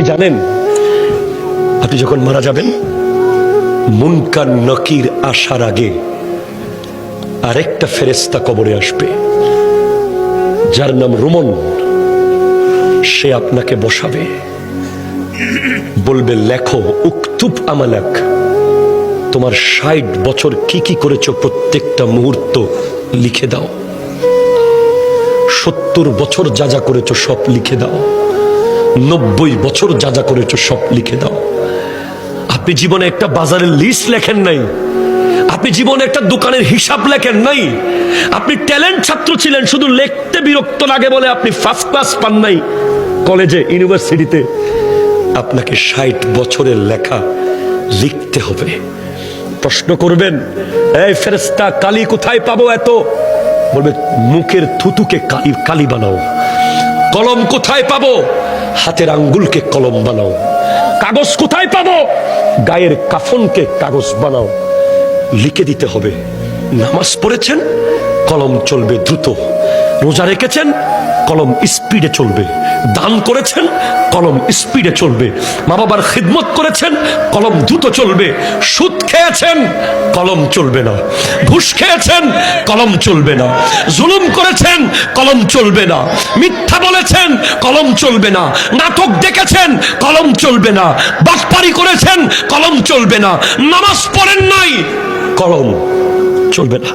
জানেন আপনি যখন মারা যাবেন মুনকার নকির আসার আগে আরেকটা ফেরেশতা কবরে আসবে, যার নাম রুমন। সে আপনাকে বসাবে, বলবে লেখো, উকতুব আমালাক, তোমার ৬০ বছর কি কি করেছো প্রত্যেকটা মুহূর্ত লিখে দাও। ৭০ বছর যা যা করেছো সব লিখে দাও। ৯০ বছর যা যা করেছো সব লিখে দাও। আপনি জীবনে একটা বাজারের লিস্ট লেখেন নাই, আপনি জীবনে একটা দোকানের হিসাব লেখেন নাই, আপনি ট্যালেন্ট ছাত্র ছিলেন, শুধু লিখতে বিরক্ত লাগে বলে আপনি ফার্স্ট ক্লাস পান নাই কলেজে, ইউনিভার্সিটিতে। আপনাকে ৬০ বছরের লেখা লিখতে হবে। প্রশ্ন করবেন, এই ফেরেশতা কালি কোথায় পাবো এত? বলবে মুখের থুতুকে কালি বানাও। কলম কোথায় পাবো? হাতের আঙ্গুলকে কলম বানাও। কাগজ কোথায় পাবো? গায়ের কাফনকে কাগজ বানাও। লিখে দিতে হবে। নামাজ পড়েছেন, কলম চলবে দ্রুত। রোজা রেখেছেন, কলম স্পিডে চলবে। দান করেছেন, কলম স্পিডে চলবে। মা বাবার খিদমত করেছেন, কলম দ্রুত চলবে। সুদ খেয়েছেন, কলম চলবে না। ঘুষ খেয়েছেন, কলম চলবে না। জুলুম করেছেন, কলম চলবে না। মিথ্যা বলেছেন, কলম চলবে না। নাটক দেখেছেন, কলম চলবে না। বাটপারি করেছেন, কলম চলবে না। নামাজ পড়েন নাই, কলম চলবে না।